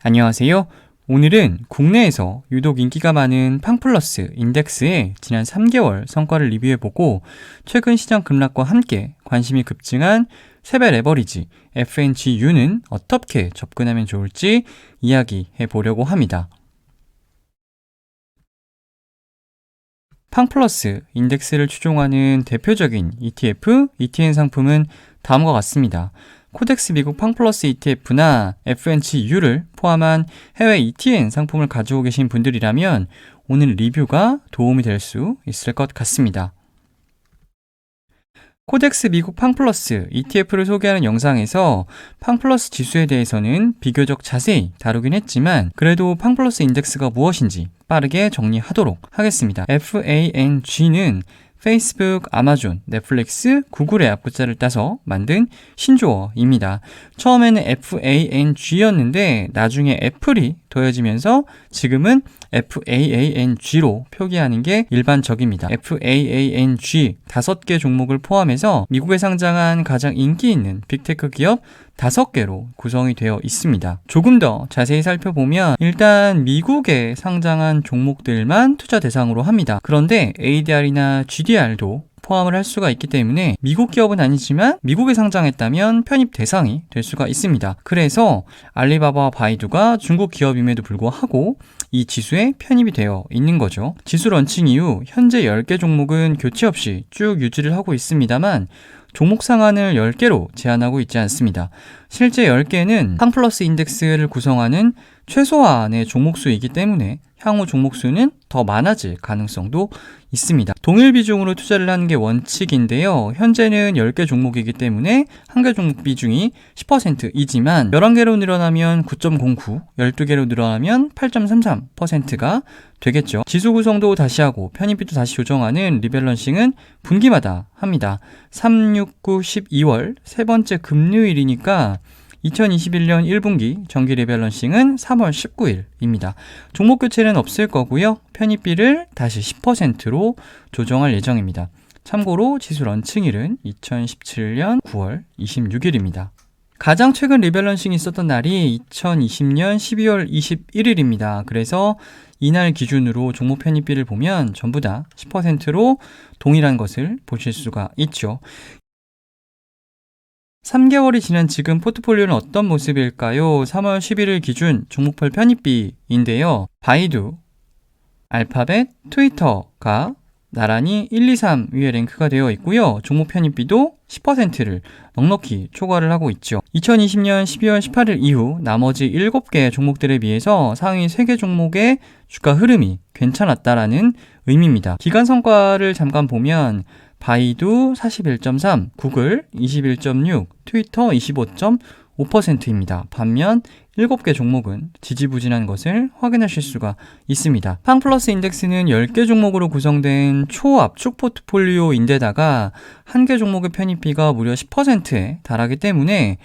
안녕하세요. 오늘은 국내에서 유독 인기가 많은 팡플러스 인덱스의 지난 3개월 성과를 리뷰해보고 최근 시장 급락과 함께 관심이 급증한 세배 레버리지 FNGU는 어떻게 접근하면 좋을지 이야기해보려고 합니다. 팡플러스 인덱스를 추종하는 대표적인 ETF, ETN 상품은 다음과 같습니다. 코덱스 미국 팡플러스 ETF나 FNGU를 포함한 해외 ETN 상품을 가지고 계신 분들이라면 오늘 리뷰가 도움이 될 수 있을 것 같습니다. 코덱스 미국 팡플러스 ETF를 소개하는 영상에서 팡플러스 지수에 대해서는 비교적 자세히 다루긴 했지만 그래도 팡플러스 인덱스가 무엇인지 빠르게 정리하도록 하겠습니다. FANG는 페이스북, 아마존, 넷플릭스, 구글의 앞글자를 따서 만든 신조어입니다. 처음에는 FANG였는데 나중에 애플이 더해지면서 지금은 FAANG로 표기하는 게 일반적입니다. FAANG 5개 종목을 포함해서 미국에 상장한 가장 인기 있는 빅테크 기업 5개로 구성이 되어 있습니다. 조금 더 자세히 살펴보면 일단 미국에 상장한 종목들만 투자 대상으로 합니다. 그런데 ADR이나 GDR도 포함을 할 수가 있기 때문에 미국 기업은 아니지만 미국에 상장했다면 편입 대상이 될 수가 있습니다. 그래서 알리바바와 바이두가 중국 기업임에도 불구하고 이 지수에 편입이 되어 있는 거죠. 지수 런칭 이후 현재 10개 종목은 교체 없이 쭉 유지를 하고 있습니다만 종목 상한을 10개로 제한하고 있지 않습니다. 실제 10개는 팡플러스 인덱스를 구성하는 최소한의 종목수이기 때문에 향후 종목수는 더 많아질 가능성도 있습니다. 동일 비중으로 투자를 하는 게 원칙인데요. 현재는 10개 종목이기 때문에 한 개 종목 비중이 10%이지만 11개로 늘어나면 9.09, 12개로 늘어나면 8.33%가 되겠죠. 지수 구성도 다시 하고 편입비도 다시 조정하는 리밸런싱은 분기마다 합니다. 3, 6, 9, 12월 세 번째 금요일이니까 2021년 1분기 정기 리밸런싱은 3월 19일입니다. 종목 교체는 없을 거고요. 편입비를 다시 10%로 조정할 예정입니다. 참고로 지수 런칭일은 2017년 9월 26일입니다. 가장 최근 리밸런싱이 있었던 날이 2020년 12월 21일입니다. 그래서 이날 기준으로 종목 편입비를 보면 전부 다 10%로 동일한 것을 보실 수가 있죠. 3개월이 지난 지금 포트폴리오는 어떤 모습일까요? 3월 11일 기준 종목별 편입비인데요. 바이두, 알파벳, 트위터가 나란히 1, 2, 3 위에 랭크가 되어 있고요. 종목 편입비도 10%를 넉넉히 초과를 하고 있죠. 2020년 12월 18일 이후 나머지 7개 종목들에 비해서 상위 3개 종목의 주가 흐름이 괜찮았다라는 의미입니다. 기간 성과를 잠깐 보면 바이두 41.3, 구글 21.6, 트위터 25.5%입니다. 반면 7개 종목은 지지부진한 것을 확인하실 수가 있습니다. 팡플러스 인덱스는 10개 종목으로 구성된 초압축 포트폴리오인데다가 한 개 종목의 편입비가 무려 10%에 달하기 때문에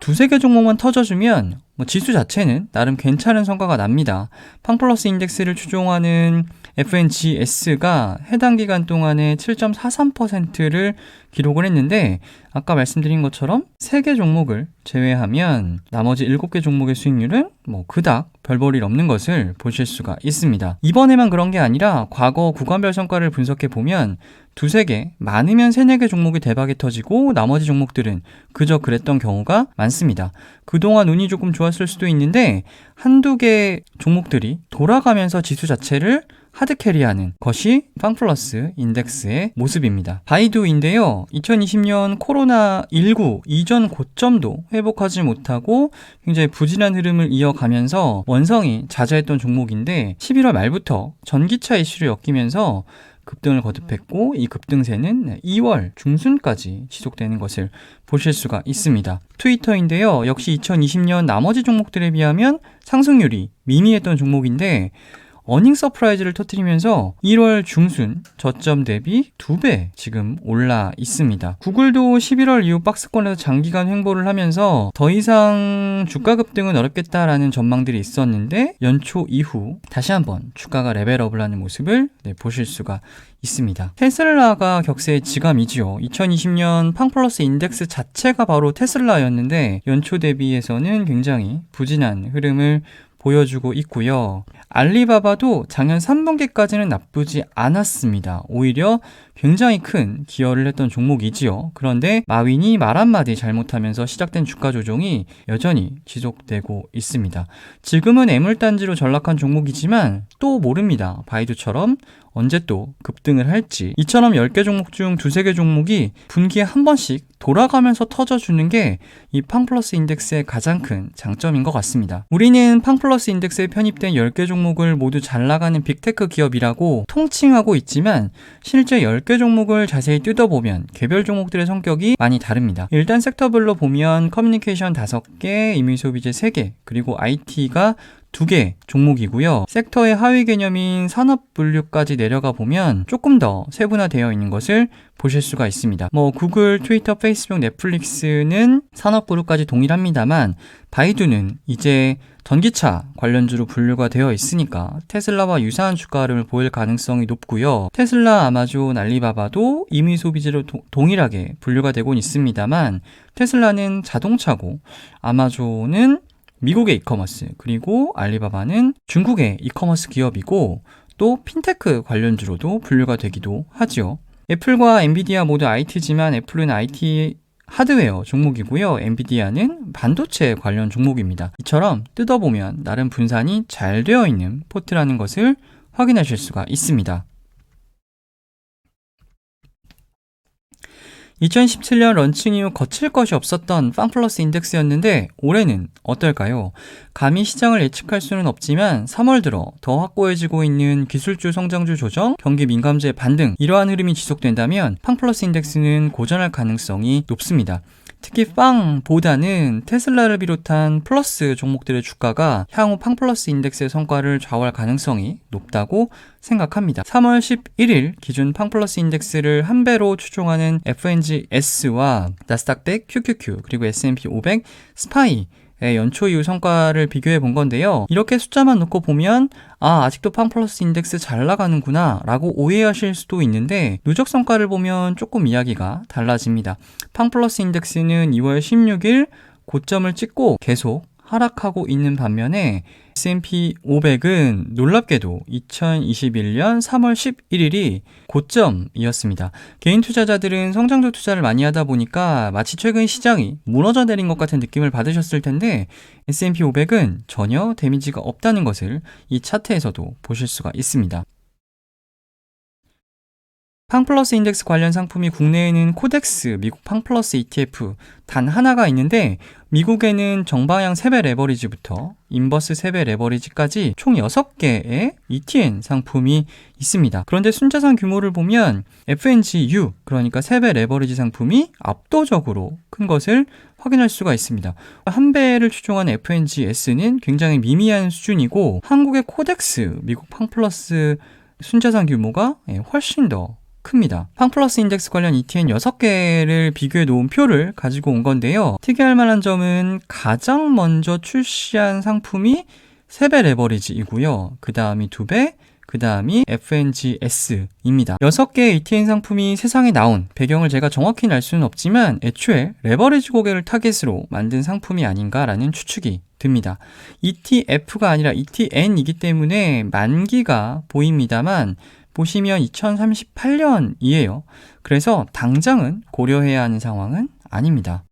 두세 개 종목만 터져주면 지수 자체는 나름 괜찮은 성과가 납니다. 팡플러스 인덱스를 추종하는 FNGS가 해당 기간 동안에 7.43%를 기록을 했는데 아까 말씀드린 것처럼 3개 종목을 제외하면 나머지 7개 종목의 수익률은 그닥 별 볼 일 없는 것을 보실 수가 있습니다. 이번에만 그런 게 아니라 과거 구간별 성과를 분석해 보면 두세 개, 많으면 3, 4개 종목이 대박이 터지고 나머지 종목들은 그저 그랬던 경우가 많습니다. 그동안 운이 조금 좋았을 수도 있는데 한두 개 종목들이 돌아가면서 지수 자체를 하드캐리하는 것이 팡플러스 인덱스의 모습입니다. 바이두인데요. 2020년 코로나19 이전 고점도 회복하지 못하고 굉장히 부진한 흐름을 이어가면서 원성이 자자했던 종목인데 11월 말부터 전기차 이슈를 엮이면서 급등을 거듭했고 이 급등세는 2월 중순까지 지속되는 것을 보실 수가 있습니다. 트위터인데요. 역시 2020년 나머지 종목들에 비하면 상승률이 미미했던 종목인데 어닝 서프라이즈를 터뜨리면서 1월 중순 저점 대비 2배 지금 올라 있습니다. 구글도 11월 이후 박스권에서 장기간 횡보를 하면서 더 이상 주가 급등은 어렵겠다라는 전망들이 있었는데 연초 이후 다시 한번 주가가 레벨업을 하는 모습을 보실 수가 있습니다. 테슬라가 격세의 지감이지요. 2020년 팡플러스 인덱스 자체가 바로 테슬라였는데 연초 대비해서는 굉장히 부진한 흐름을 보여주고 있고요. 알리바바도 작년 3분기까지는 나쁘지 않았습니다. 오히려 굉장히 큰 기여를 했던 종목이지요. 그런데 마윈이 말 한마디 잘못하면서 시작된 주가 조정이 여전히 지속되고 있습니다. 지금은 애물단지로 전락한 종목이지만 또 모릅니다. 바이두처럼 언제 또 급등을 할지. 이처럼 10개 종목 중 2-3개 종목이 분기에 한 번씩 돌아가면서 터져주는 게 이 팡플러스 인덱스의 가장 큰 장점인 것 같습니다. 우리는 팡플러스 인덱스에 편입된 10개 종목을 모두 잘 나가는 빅테크 기업이라고 통칭하고 있지만 실제 10개 종목을 자세히 뜯어보면 개별 종목들의 성격이 많이 다릅니다. 일단 섹터별로 보면 커뮤니케이션 5개, 임의소비재 3개, 그리고 IT가 2개 종목이고요. 섹터의 하위 개념인 산업 분류까지 내려가 보면 조금 더 세분화되어 있는 것을 보실 수가 있습니다. 구글, 트위터, 페이스북, 넷플릭스는 산업 분류까지 동일합니다만 바이두는 이제 전기차 관련주로 분류가 되어 있으니까 테슬라와 유사한 주가 흐름을 보일 가능성이 높고요. 테슬라, 아마존, 알리바바도 임의 소비재로 동일하게 분류가 되곤 있습니다만 테슬라는 자동차고 아마존은 미국의 이커머스, 그리고 알리바바는 중국의 이커머스 기업이고 또 핀테크 관련주로도 분류가 되기도 하죠. 애플과 엔비디아 모두 IT지만 애플은 IT 하드웨어 종목이고요. 엔비디아는 반도체 관련 종목입니다. 이처럼 뜯어보면 나름 분산이 잘 되어 있는 포트라는 것을 확인하실 수가 있습니다. 2017년 런칭 이후 거칠 것이 없었던 팡플러스 인덱스였는데 올해는 어떨까요? 감히 시장을 예측할 수는 없지만 3월 들어 더 확고해지고 있는 기술주 성장주 조정, 경기 민감주의 반등, 이러한 흐름이 지속된다면 팡플러스 인덱스는 고전할 가능성이 높습니다. 특히 빵보다는 테슬라를 비롯한 플러스 종목들의 주가가 향후 팡플러스 인덱스의 성과를 좌우할 가능성이 높다고 생각합니다. 3월 11일 기준 팡플러스 인덱스를 한 배로 추종하는 FNGS와 나스닥 100, QQQ, 그리고 S&P 500, 스파이 연초 이후 성과를 비교해 본 건데요. 이렇게 숫자만 놓고 보면 아직도 팡플러스 인덱스 잘 나가는구나 라고 오해하실 수도 있는데 누적 성과를 보면 조금 이야기가 달라집니다. 팡플러스 인덱스는 2월 16일 고점을 찍고 계속 하락하고 있는 반면에 S&P 500은 놀랍게도 2021년 3월 11일이 고점이었습니다. 개인 투자자들은 성장주 투자를 많이 하다 보니까 마치 최근 시장이 무너져 내린 것 같은 느낌을 받으셨을 텐데 S&P 500은 전혀 데미지가 없다는 것을 이 차트에서도 보실 수가 있습니다. 팡플러스 인덱스 관련 상품이 국내에는 코덱스, 미국 팡플러스 ETF 단 하나가 있는데 미국에는 정방향 3배 레버리지부터 인버스 3배 레버리지까지 총 6개의 ETN 상품이 있습니다. 그런데 순자산 규모를 보면 FNGU, 그러니까 3배 레버리지 상품이 압도적으로 큰 것을 확인할 수가 있습니다. 한 배를 추종한 FNGS는 굉장히 미미한 수준이고 한국의 코덱스, 미국 팡플러스 순자산 규모가 훨씬 더 큽니다. 팡플러스 인덱스 관련 ETN 6개를 비교해 놓은 표를 가지고 온 건데요. 특이할 만한 점은 가장 먼저 출시한 상품이 3배 레버리지이고요. 그 다음이 2배, 그 다음이 FNGS입니다. 6개의 ETN 상품이 세상에 나온 배경을 제가 정확히 알 수는 없지만 애초에 레버리지 고객을 타겟으로 만든 상품이 아닌가라는 추측이 듭니다. ETF가 아니라 ETN이기 때문에 만기가 보입니다만 보시면 2038년이에요. 그래서 당장은 고려해야 하는 상황은 아닙니다.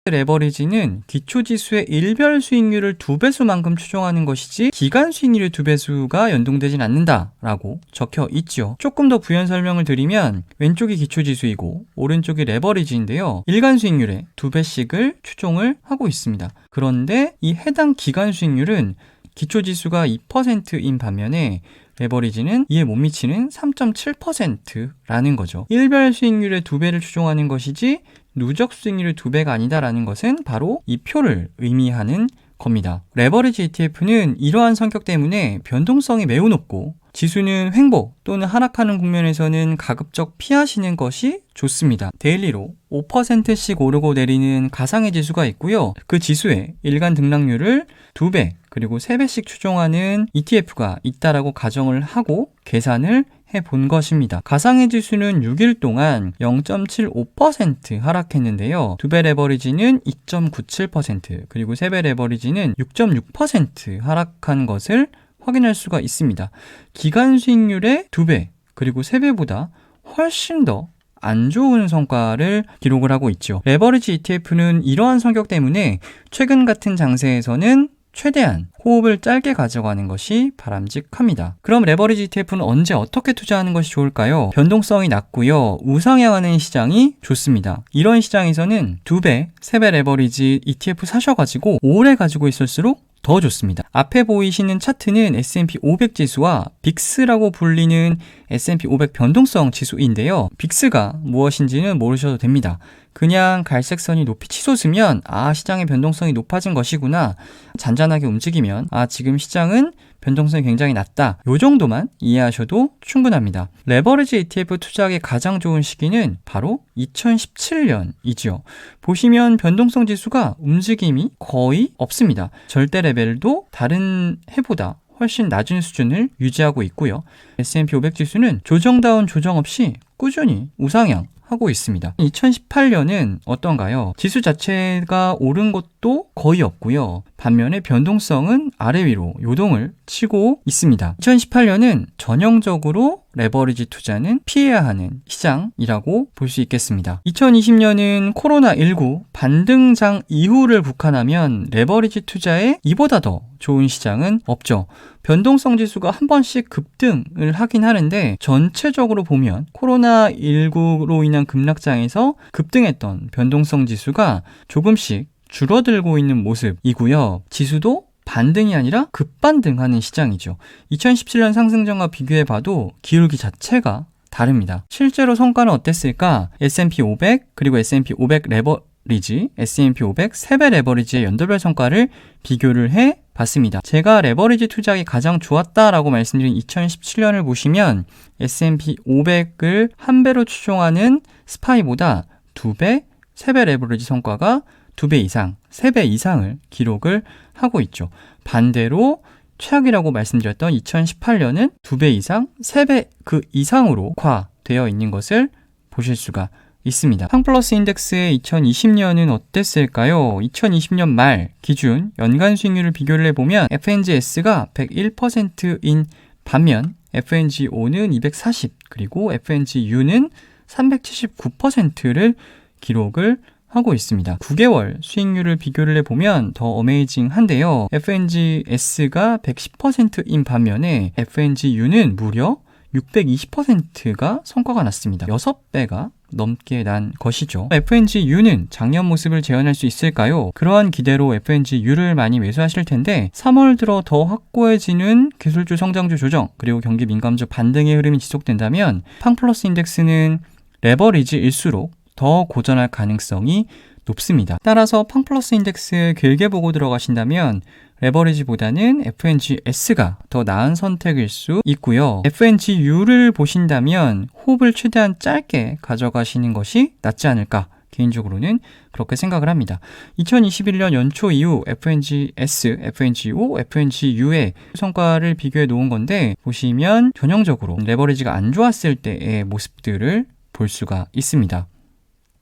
레버리지는 기초지수의 일별 수익률을 2배수만큼 추종하는 것이지 기간 수익률의 2배수가 연동되진 않는다라고 적혀 있죠. 조금 더 부연 설명을 드리면 왼쪽이 기초지수이고 오른쪽이 레버리지인데요. 일간 수익률의 2배씩을 추종을 하고 있습니다. 그런데 이 해당 기간 수익률은 기초지수가 2%인 반면에 레버리지는 이에 못 미치는 3.7%라는 거죠. 일별 수익률의 2배를 추종하는 것이지 누적 수익률의 2배가 아니다라는 것은 바로 이 표를 의미하는 겁니다. 레버리지 ETF는 이러한 성격 때문에 변동성이 매우 높고 지수는 횡보 또는 하락하는 국면에서는 가급적 피하시는 것이 좋습니다. 데일리로 5%씩 오르고 내리는 가상의 지수가 있고요. 그 지수의 일간 등락률을 2배 그리고 3배씩 추종하는 ETF가 있다라고 가정을 하고 계산을 해본 것입니다. 가상의 지수는 6일 동안 0.75% 하락했는데요. 2배 레버리지는 2.97% 그리고 3배 레버리지는 6.6% 하락한 것을 확인할 수가 있습니다. 기간 수익률의 2배 그리고 3배보다 훨씬 더 안 좋은 성과를 기록을 하고 있죠. 레버리지 ETF는 이러한 성격 때문에 최근 같은 장세에서는 최대한 호흡을 짧게 가져가는 것이 바람직합니다. 그럼 레버리지 ETF는 언제 어떻게 투자하는 것이 좋을까요? 변동성이 낮고요. 우상향하는 시장이 좋습니다. 이런 시장에서는 2배, 3배 레버리지 ETF 사셔가지고 오래 가지고 있을수록 더 좋습니다. 앞에 보이시는 차트는 S&P 500 지수와 빅스라고 불리는 S&P 500 변동성 지수인데요. 빅스가 무엇인지는 모르셔도 됩니다. 그냥 갈색선이 높이 치솟으면 시장의 변동성이 높아진 것이구나. 잔잔하게 움직이면 지금 시장은 변동성이 굉장히 낮다. 요 정도만 이해하셔도 충분합니다. 레버리지 ETF 투자하기 가장 좋은 시기는 바로 2017년이지요. 보시면 변동성 지수가 움직임이 거의 없습니다. 절대 레벨도 다른 해보다 훨씬 낮은 수준을 유지하고 있고요. S&P 500 지수는 조정다운 조정 없이 꾸준히 우상향 하고 있습니다. 2018년은 어떤가요? 지수 자체가 오른 것도 거의 없고요. 반면에 변동성은 아래 위로 요동을 치고 있습니다. 2018년은 전형적으로 레버리지 투자는 피해야 하는 시장이라고 볼 수 있겠습니다. 2020년은 코로나19 반등장 이후를 국한하면 레버리지 투자에 이보다 더 좋은 시장은 없죠. 변동성 지수가 한 번씩 급등을 하긴 하는데 전체적으로 보면 코로나19로 인한 급락장에서 급등했던 변동성 지수가 조금씩 줄어들고 있는 모습이고요. 지수도 반등이 아니라 급반등하는 시장이죠. 2017년 상승전과 비교해봐도 기울기 자체가 다릅니다. 실제로 성과는 어땠을까? S&P 500 그리고 S&P 500 레버리지, S&P 500 3배 레버리지의 연도별 성과를 비교를 해봤습니다. 제가 레버리지 투자하기 가장 좋았다라고 말씀드린 2017년을 보시면 S&P 500을 한 배로 추종하는 스파이보다 2배, 3배 레버리지 성과가 2배 이상, 3배 이상을 기록을 하고 있죠. 반대로 최악이라고 말씀드렸던 2018년은 2배 이상, 3배 그 이상으로 과되어 있는 것을 보실 수가 있습니다. 팡플러스 인덱스의 2020년은 어땠을까요? 2020년 말 기준 연간 수익률을 비교를 해보면 FNGS가 101%인 반면 FNGO는 240, 그리고 FNGU는 379%를 기록을 하고 있습니다. 9개월 수익률을 비교를 해보면 더 어메이징한데요. FNGS가 110%인 반면에 FNGU는 무려 620%가 성과가 났습니다. 6배가 넘게 난 것이죠. FNGU는 작년 모습을 재현할 수 있을까요? 그러한 기대로 FNGU를 많이 매수하실 텐데 3월 들어 더 확고해지는 기술주 성장주 조정 그리고 경기 민감주 반등의 흐름이 지속된다면 팡플러스 인덱스는 레버리지일수록 더 고전할 가능성이 높습니다. 따라서 팡플러스 인덱스 길게 보고 들어가신다면 레버리지보다는 FNGS가 더 나은 선택일 수 있고요. FNGU를 보신다면 호흡을 최대한 짧게 가져가시는 것이 낫지 않을까, 개인적으로는 그렇게 생각을 합니다. 2021년 연초 이후 FNGS, FNGO, FNGU의 성과를 비교해 놓은 건데 보시면 전형적으로 레버리지가 안 좋았을 때의 모습들을 볼 수가 있습니다.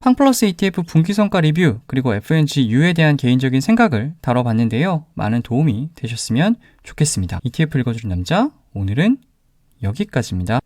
팡플러스 ETF 분기성과 리뷰 그리고 FNGU에 대한 개인적인 생각을 다뤄봤는데요. 많은 도움이 되셨으면 좋겠습니다. ETF 읽어주는 남자, 오늘은 여기까지입니다.